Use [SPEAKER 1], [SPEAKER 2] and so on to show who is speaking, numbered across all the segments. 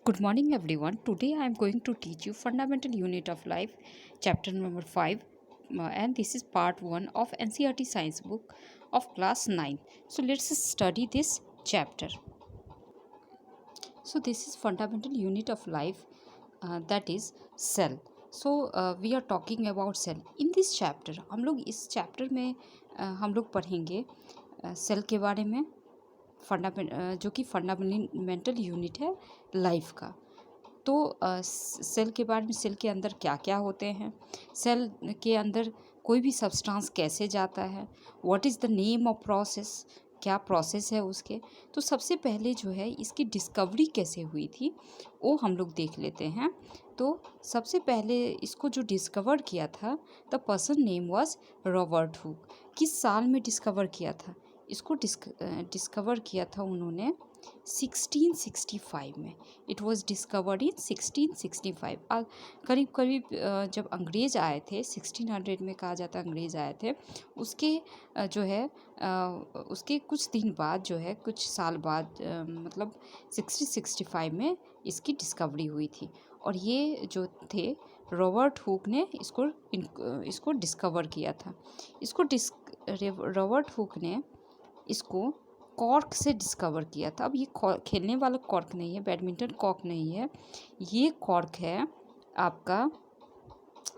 [SPEAKER 1] Good morning, everyone. Today I am going to teach you Fundamental Unit of Life, chapter number 5, and this is part 1 of NCERT Science book of class 9. So, let's study this chapter. So, this is Fundamental Unit of Life, that is cell. So, we are talking about cell. In this chapter, हम लोग इस chapter में हम लोग पढ़ेंगे cell के बारे में जो कि फंडामेंटल यूनिट है लाइफ का। तो सेल के बारे में, सेल के अंदर क्या क्या होते हैं, सेल के अंदर कोई भी सब्सटेंस कैसे जाता है, what is the name of process, क्या प्रोसेस है उसके। तो सबसे पहले जो है इसकी डिस्कवरी कैसे हुई थी वो हम लोग देख लेते हैं। तो सबसे पहले इसको जो डिस्कवर किया था, the person name was Robert Hooke. किस साल में डिस्कवर किया था इसको? डिस्कवर किया था उन्होंने 1665 में। It was discovered in 1665। करीब करीब जब अंग्रेज़ आए थे, 1600 में कहा जाता है अंग्रेज़ आए थे, उसके जो है उसके कुछ दिन बाद जो है, कुछ साल बाद, मतलब 1665 में इसकी डिस्कवरी हुई थी। और ये जो थे रॉबर्ट हुक ने इसको डिस्कवर किया था। रॉबर्ट हुक ने इसको कॉर्क से डिस्कवर किया था। अब ये खेलने वाला कॉर्क नहीं है, बैडमिंटन कॉर्क नहीं है, ये कॉर्क है आपका,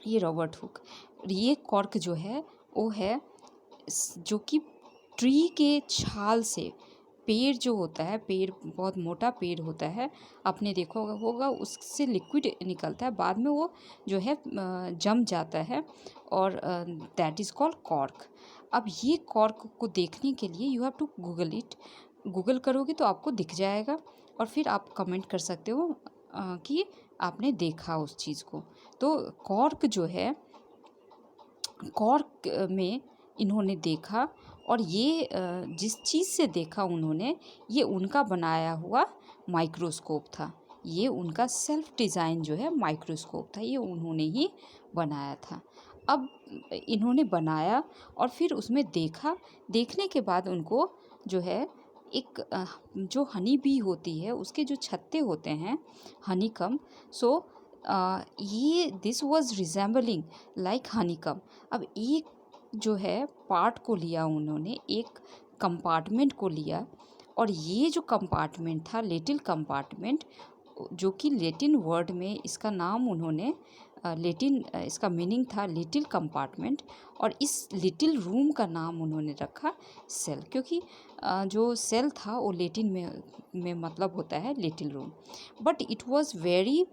[SPEAKER 1] ये रॉबर्ट हुक। ये कॉर्क जो है वो है जो कि ट्री के छाल से, पेड़ जो होता है, पेड़ बहुत मोटा पेड़ होता है, आपने देखा होगा, उससे लिक्विड निकलता है, बाद में वो जो है जम जाता है, और दैट इज़ कॉल्ड कॉर्क। अब ये कॉर्क को देखने के लिए you have to Google it. Google करोगे तो आपको दिख जाएगा, और फिर आप कमेंट कर सकते हो कि आपने देखा उस चीज़ को। तो कॉर्क जो है, कॉर्क में इन्होंने देखा, और ये जिस चीज़ से देखा उन्होंने, ये उनका बनाया हुआ माइक्रोस्कोप था। ये उनका सेल्फ डिज़ाइन जो है माइक्रोस्कोप था, ये उन्होंने ही बनाया था। अब इन्होंने बनाया और फिर उसमें देखा, देखने के बाद उनको जो है एक जो हनी बी होती है उसके जो छत्ते होते हैं, हनीकम, सो ये दिस वाज रिजेंबलिंग लाइक हनीकम। अब एक जो है पार्ट को लिया उन्होंने, एक कंपार्टमेंट को लिया, और ये जो कंपार्टमेंट था, लिटिल कंपार्टमेंट, जो कि लैटिन वर्ड में इसका नाम उन्होंने लैटिन, इसका मीनिंग था लिटिल कंपार्टमेंट, और इस लिटिल रूम का नाम उन्होंने रखा सेल, क्योंकि जो सेल था वो लैटिन में मतलब होता है little room. But it was very,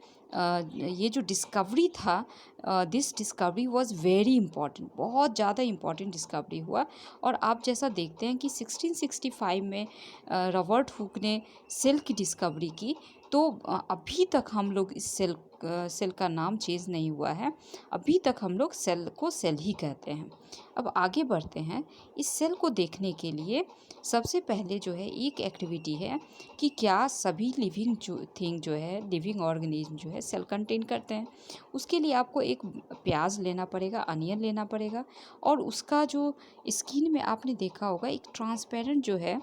[SPEAKER 1] ये जो डिस्कवरी था, this discovery was very important, बहुत ज़्यादा इम्पॉर्टेंट डिस्कवरी हुआ। और आप जैसा देखते हैं कि 1665 में रॉबर्ट हुक ने सेल की डिस्कवरी की, तो अभी तक हम लोग इस सेल का नाम चेंज नहीं हुआ है, अभी तक हम लोग सेल को सेल ही कहते हैं। अब आगे बढ़ते हैं। इस सेल को देखने के लिए सबसे पहले जो है एक एक्टिविटी है कि क्या सभी लिविंग थिंग जो है, लिविंग ऑर्गेनिज्म जो है, सेल कंटेन करते हैं। उसके लिए आपको एक प्याज लेना पड़ेगा, अनियन लेना पड़ेगा, और उसका जो स्किन में आपने देखा होगा एक ट्रांसपेरेंट जो है,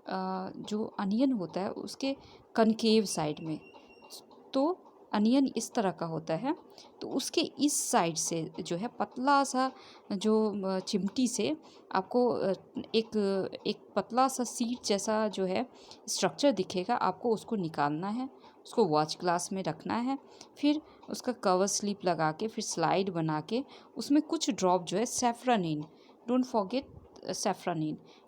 [SPEAKER 1] जो अनियन होता है उसके कनकेव साइड में, तो अनियन इस तरह का होता है, तो उसके इस साइड से जो है पतला सा जो चिमटी से आपको एक पतला सा सीट जैसा जो है स्ट्रक्चर दिखेगा, आपको उसको निकालना है, उसको वॉच ग्लास में रखना है, फिर उसका कवर स्लिप लगा के, फिर स्लाइड बना के उसमें कुछ ड्रॉप जो है सेफ्रानिन, डोंट फॉरगेट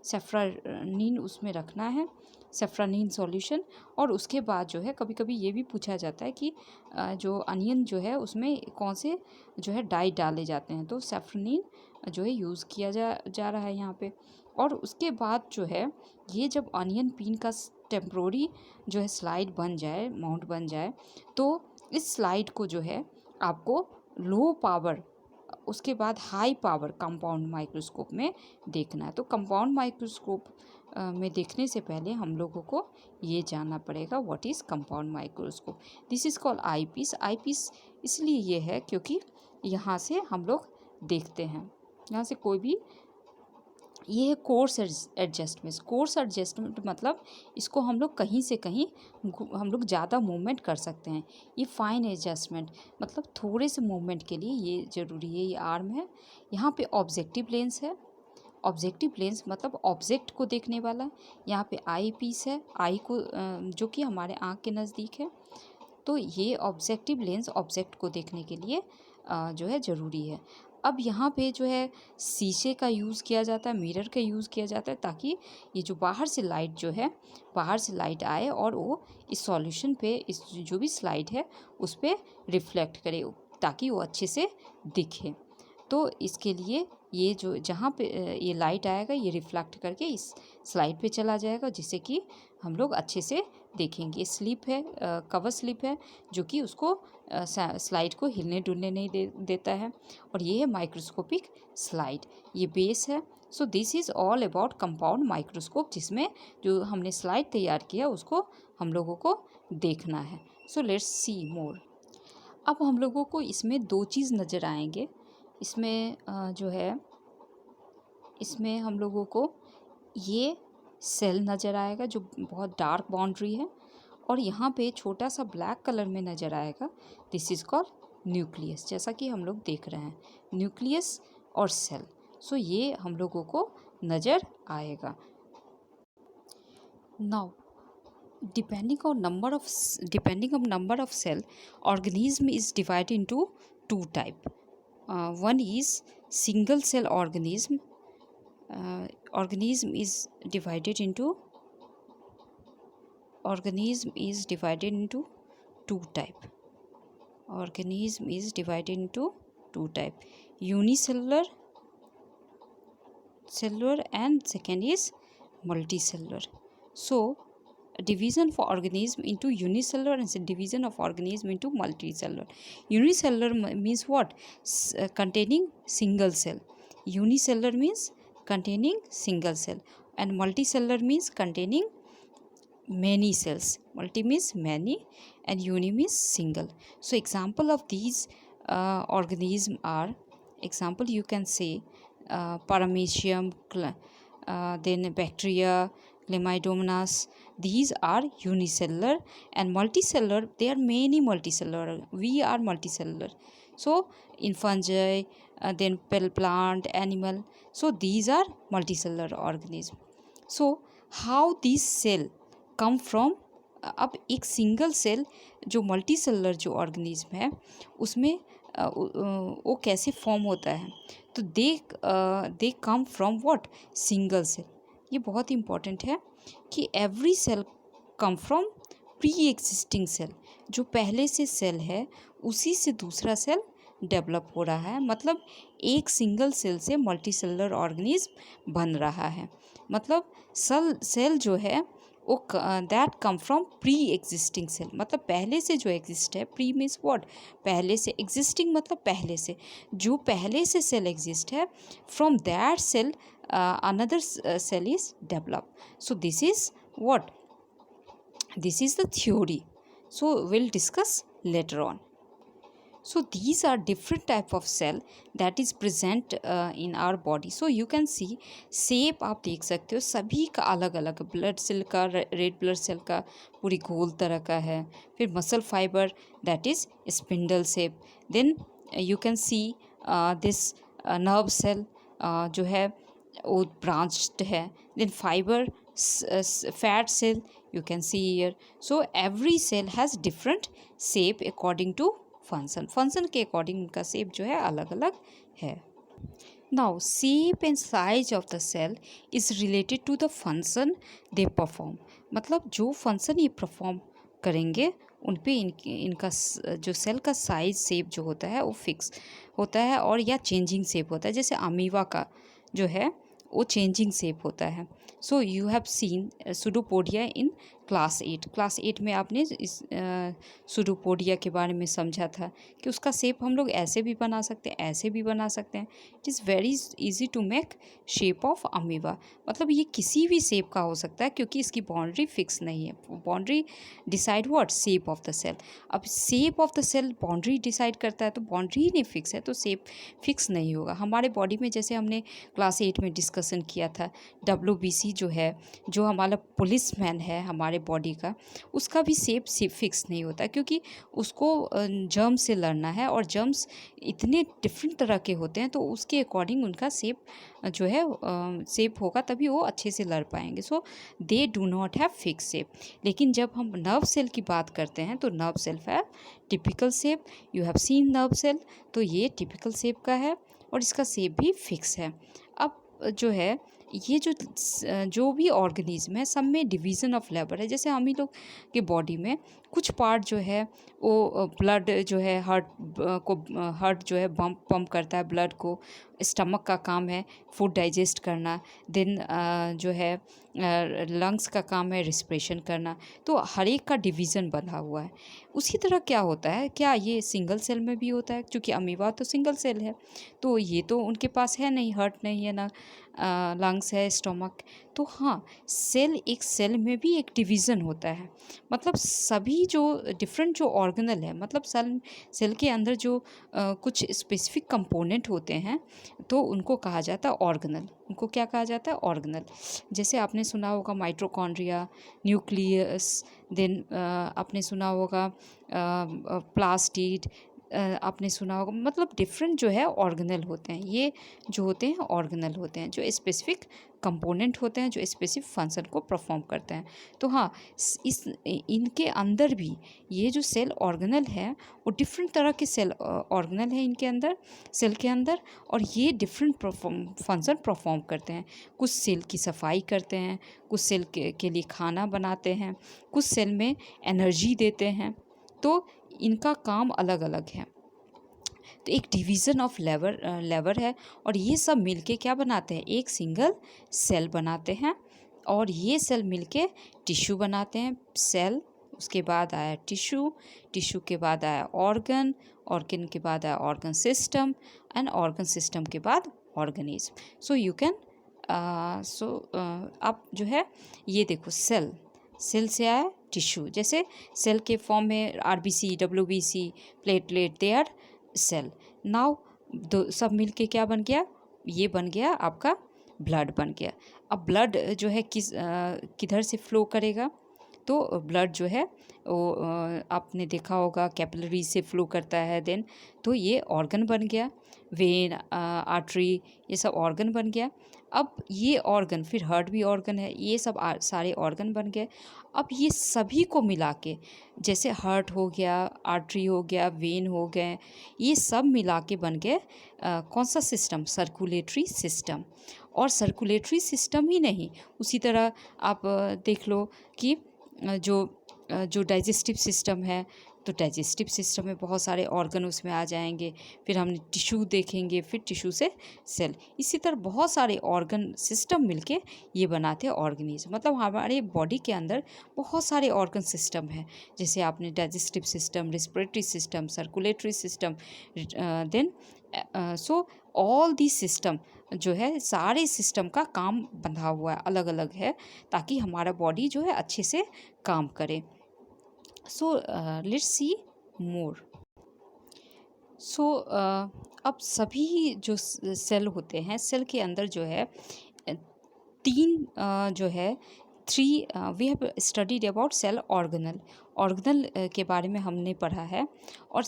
[SPEAKER 1] सेफ्रानिन उसमें रखना है, सेफ्रानिन सॉल्यूशन। और उसके बाद जो है कभी कभी ये भी पूछा जाता है कि जो अनियन जो है उसमें कौन से जो है डाई डाले जाते हैं, तो सेफ्रानिन जो है यूज़ किया जा रहा है यहाँ पे। और उसके बाद जो है ये जब अनियन पिन का टेम्प्रोरी जो है स्लाइड बन जाए, माउंट बन जाए, तो इस स्लाइड को जो है आपको लो पावर, उसके बाद हाई पावर कंपाउंड माइक्रोस्कोप में देखना है। तो कंपाउंड माइक्रोस्कोप में देखने से पहले हम लोगों को ये जानना पड़ेगा what is compound microscope. This is called eyepiece. Eyepiece इसलिए ये है क्योंकि यहाँ से हम लोग देखते हैं, यहाँ से कोई भी ये है कोर्स एडजस्टमेंट। कोर्स एडजस्टमेंट मतलब इसको हम लोग कहीं से कहीं हम लोग ज़्यादा मूवमेंट कर सकते हैं। ये फाइन एडजस्टमेंट मतलब थोड़े से मूवमेंट के लिए ये ज़रूरी है। ये आर्म है। यहाँ पे ऑब्जेक्टिव लेंस है। ऑब्जेक्टिव लेंस मतलब ऑब्जेक्ट को देखने वाला। यहाँ पे आई पीस है, आई को जो कि हमारे आँख के नज़दीक है। तो ये ऑब्जेक्टिव लेंस ऑब्जेक्ट को देखने के लिए जो है ज़रूरी है। अब यहाँ पे जो है शीशे का यूज़ किया जाता है, मिरर का यूज़ किया जाता है ताकि ये जो बाहर से लाइट जो है, बाहर से लाइट आए और वो इस सॉल्यूशन पे, इस जो भी स्लाइड है उस पे रिफ्लेक्ट करे ताकि वो अच्छे से दिखे। तो इसके लिए ये जो जहाँ पे ये लाइट आएगा ये रिफ्लेक्ट करके इस स्लाइड पे चला जाएगा जिससे कि हम लोग अच्छे से देखेंगे। स्लिप है, कवर स्लिप है जो कि उसको स्लाइड को हिलने डुलने नहीं देता है। और ये है माइक्रोस्कोपिक स्लाइड। ये बेस है। So this is all about compound microscope, जिसमें जो हमने स्लाइड तैयार किया उसको हम लोगों को देखना है। सो लेट्स सी मोर। अब हम लोगों को इसमें दो चीज़ नज़र आएंगे। इसमें जो है इसमें हम लोगों को ये सेल नज़र आएगा जो बहुत डार्क बाउंड्री है, और यहाँ पे छोटा सा ब्लैक कलर में नज़र आएगा। दिस इज़ कॉल्ड न्यूक्लियस, जैसा कि हम लोग देख रहे हैं न्यूक्लियस और सेल। सो ये हम लोगों को नज़र आएगा। Now depending on number of cell, organism is divided into two type. One is single cell organism. Organism is divided into two type. Organism is divided into two type: unicellular and second is multicellular. So division for organism into unicellular and division of organism into multicellular. Unicellular means what? Containing single cell. Unicellular means containing single cell, and multicellular means containing many cells. Multi means many and uni means single. So example of these organism are, example you can say Paramecium, then bacteria, Chlamydomonas. These are unicellular, and multicellular, there are many multicellular. We are multicellular. So in fungi, then plant, animal. So these are multicellular organism. So how these cell come from? अब एक single cell जो multicellular जो organism है उसमें वो कैसे form होता है? तो they come from what? Single cell. ये बहुत इम्पॉर्टेंट है कि every cell come from pre existing cell. जो पहले से सेल है उसी से दूसरा सेल डेवलप हो रहा है, मतलब एक सिंगल सेल से मल्टीसेलुलर ऑर्गेनिज्म बन रहा है। मतलब सेल जो है वो that come from pre existing cell, मतलब पहले से जो एग्जिस्ट है। Pre means what? पहले से। एग्जिस्टिंग मतलब पहले से, जो पहले से सेल एग्जिस्ट है, from that cell another cell is develop. So this is what? This is the theory. So we'll discuss later on. So these are different type of cell that is present in our body. So you can see shape आप देख सकते हो सभी का अलग अलग। Blood cell का, red blood cell का पूरी गोल तरह का है। फिर muscle fibre that is spindle shape. Then you can see this nerve cell जो है वो ब्रांच्ड है। Then fibre fat cell you can see here. So every cell has different shape according to function के according उनका shape जो है अलग अलग है. Now shape and size of the cell is related to the function they perform. मतलब जो function ये perform करेंगे उन पे इनका जो सेल का साइज शेप जो होता है वो फिक्स होता है और या चेंजिंग शेप होता है। जैसे अमीबा का जो है वो चेंजिंग शेप होता है। So you have scene pseudopodia in class 8 में आपने इस सुडोपोडिया के बारे में समझा था कि उसका शेप हम लोग ऐसे भी बना सकते हैं, ऐसे भी बना सकते हैं। It is very easy to make shape of amoeba. मतलब ये किसी भी शेप का हो सकता है क्योंकि इसकी बाउंड्री फिक्स नहीं है। Boundary decide what? Shape of the cell. अब shape of the cell boundary decide करता है, तो बाउंड्री ही नहीं फिक्स है तो शेप फिक्स नहीं होगा। हमारे बॉडी में जैसे हमने क्लास 8 में डिस्कशन किया था, WBC जो है, जो हमारा पुलिसमैन है हमारे बॉडी का, उसका भी शेप फिक्स नहीं होता क्योंकि उसको जर्म से लड़ना है और जर्म्स इतने डिफरेंट तरह के होते हैं, तो उसके अकॉर्डिंग उनका शेप जो है शेप होगा, तभी वो अच्छे से लड़ पाएंगे। So they do not have fix shape. लेकिन जब हम नर्व सेल की बात करते हैं तो nerve cell have typical shape. You have seen nerve cell, तो ये टिपिकल शेप का है और इसका शेप भी फिक्स है। अब जो है ये जो भी ऑर्गेनिज्म है सब में डिवीज़न ऑफ लेबर है। जैसे हम ही लोग के बॉडी में कुछ पार्ट जो है वो ब्लड जो है हार्ट जो है पंप करता है ब्लड को। स्टमक का काम है फूड डाइजेस्ट करना। देन जो है लंग्स का काम है रिस्पिरेशन करना। तो हर एक का डिवीज़न बना हुआ है। उसी तरह क्या होता है, क्या ये सिंगल सेल में भी होता है? क्योंकि अमीबा तो सिंगल सेल है, तो ये तो उनके पास है नहीं, हार्ट नहीं है ना लंग्स है, स्टमक। तो हाँ, एक सेल में भी एक डिवीज़न होता है। मतलब सभी जो डिफरेंट जो ऑर्गेनल है, मतलब सेल के अंदर जो कुछ स्पेसिफिक कंपोनेंट होते हैं, तो उनको कहा जाता है ऑर्गेनल। उनको क्या कहा जाता है? ऑर्गेनल। जैसे आपने सुना होगा माइटोकॉन्ड्रिया, न्यूक्लियस, देन आपने सुना होगा प्लास्टिड, आपने सुना होगा। मतलब डिफरेंट जो है ऑर्गेनल होते हैं। ये जो होते हैं ऑर्गेनल होते हैं, जो स्पेसिफिक कंपोनेंट होते हैं, जो स्पेसिफिक फंक्शन को परफॉर्म करते हैं। तो हाँ, इनके अंदर भी ये जो सेल ऑर्गेनल है वो डिफरेंट तरह के सेल ऑर्गेनल है इनके अंदर, सेल के अंदर, और ये डिफरेंट फंक्शन परफॉर्म करते हैं। कुछ सेल की सफाई करते हैं, कुछ सेल के लिए खाना बनाते हैं, कुछ सेल में एनर्जी देते हैं। तो इनका काम अलग अलग है। तो एक डिवीज़न ऑफ लेबर है और ये सब मिलके क्या बनाते हैं? एक सिंगल सेल बनाते हैं। और ये सेल मिलके टिश्यू बनाते हैं। सेल, उसके बाद आया टिश्यू, टिश्यू के बाद आया ऑर्गन, ऑर्गन के बाद आया organ system, and organ system के बाद ऑर्गेनिज्म। सो यू कैन आप जो है ये देखो, सेल से आया टिश्यू। जैसे सेल के फॉर्म में RBC, WBC, platelet, they are cell. Now सब मिलके क्या बन गया? ये बन गया आपका ब्लड बन गया। अब ब्लड जो है किधर से फ्लो करेगा? तो ब्लड जो है वो आपने देखा होगा कैपिलरी से फ्लो करता है। देन तो ये ऑर्गन बन गया, वेन, आर्टरी, ये सब ऑर्गन बन गया। अब ये ऑर्गन, फिर हार्ट भी ऑर्गन है, ये सब सारे ऑर्गन बन गए। अब ये सभी को मिला के, जैसे हार्ट हो गया, आर्टरी हो गया, वेन हो गए, ये सब मिला के बन गए कौन सा सिस्टम? Circulatory system. और सर्कुलेटरी सिस्टम ही नहीं, उसी तरह आप देख लो कि जो डाइजेस्टिव सिस्टम है, तो डाइजेस्टिव सिस्टम में बहुत सारे ऑर्गन उसमें आ जाएंगे। फिर हम टिश्यू देखेंगे, फिर टिश्यू से सेल। इसी तरह बहुत सारे ऑर्गन सिस्टम मिलके ये बनाते हैं ऑर्गेनिज्म। मतलब हमारे बॉडी के अंदर बहुत सारे ऑर्गन सिस्टम है। जैसे आपने digestive system, respiratory system, circulatory system, then so all the system जो है, सारे सिस्टम का काम बंधा हुआ है, अलग अलग है, ताकि हमारा बॉडी जो है अच्छे से काम करे। सो लेट्स सी मोर। सो अब सभी जो सेल होते हैं, सेल के अंदर जो है तीन जो है three we have studied about cell organelle के बारे में हमने पढ़ा है। और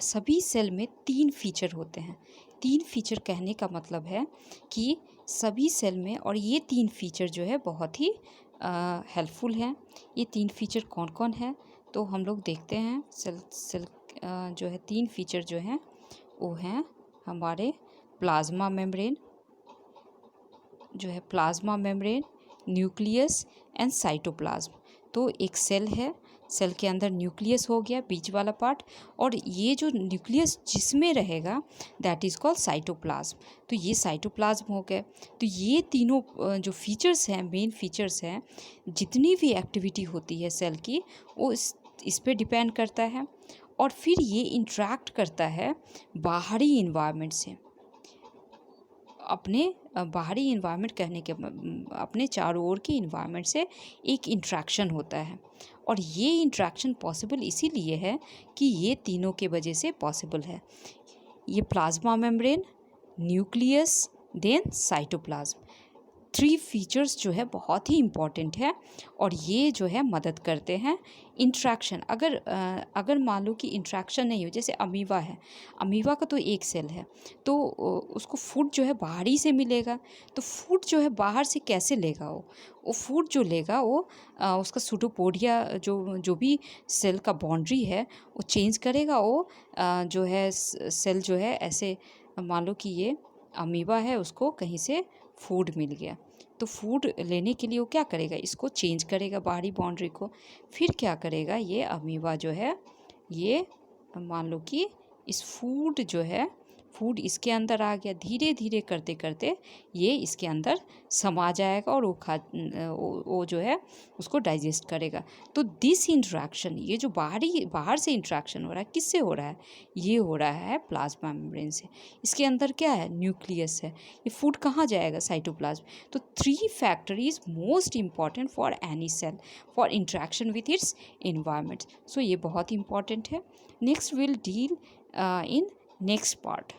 [SPEAKER 1] सभी सेल में 3 फीचर होते हैं। 3 फीचर कहने का मतलब है कि सभी सेल में, और ये 3 फीचर जो है बहुत ही हेल्पफुल हैं। ये 3 फीचर कौन कौन है? तो हम लोग देखते हैं। सेल जो है 3 फीचर जो हैं वो हैं हमारे प्लाज्मा मेम्ब्रेन, जो है plasma membrane, nucleus and cytoplasm. तो एक सेल है, सेल के अंदर न्यूक्लियस हो गया बीच वाला पार्ट, और ये जो न्यूक्लियस जिसमें रहेगा दैट इज़ कॉल्ड साइटोप्लाज्म। तो ये साइटोप्लाज्म हो गए। तो ये तीनों जो फीचर्स हैं, मेन फीचर्स हैं, जितनी भी एक्टिविटी होती है सेल की वो इस पे डिपेंड करता है। और फिर ये इंटरेक्ट करता है बाहरी इन्वायरमेंट से, अपने बाहरी इन्वायरमेंट कहने के अपने चारों ओर के इन्वायरमेंट से एक इंट्रैक्शन होता है। और ये इंट्रैक्शन पॉसिबल इसीलिए है कि ये तीनों के वजह से पॉसिबल है। ये plasma membrane, nucleus, then cytoplasm, 3 features जो है बहुत ही इम्पॉर्टेंट है। और ये जो है मदद करते हैं इंट्रैक्शन। अगर मान लो कि इंट्रैक्शन नहीं हो, जैसे अमीबा है, अमीबा का तो एक सेल है, तो उसको फूड जो है बाहरी से मिलेगा। तो फूड जो है बाहर से कैसे लेगा? वो फूड जो लेगा वो उसका सूडोपोडिया जो भी सेल का बाउंड्री है वो चेंज करेगा। वो जो है सेल जो है ऐसे, मान लो कि ये अमीबा है, उसको कहीं से फूड मिल गया, तो फूड लेने के लिए वो क्या करेगा? इसको चेंज करेगा बाहरी बाउंड्री को। फिर क्या करेगा? ये अमीबा जो है, ये मान लो कि इस फूड जो है, फूड इसके अंदर आ गया, धीरे धीरे करते करते ये इसके अंदर समा जाएगा और वो जो है उसको डाइजेस्ट करेगा। तो दिस इंट्रैक्शन, ये जो बाहर से इंट्रैक्शन हो रहा है, किससे हो रहा है? ये हो रहा है प्लाज्मा मेम्ब्रेन से। इसके अंदर क्या है? न्यूक्लियस है। ये फूड कहाँ जाएगा? साइटोप्लाज्म। तो 3 factor is most important for any cell for interaction with its environment. So ये बहुत इंपॉर्टेंट है। Next will deal in next part.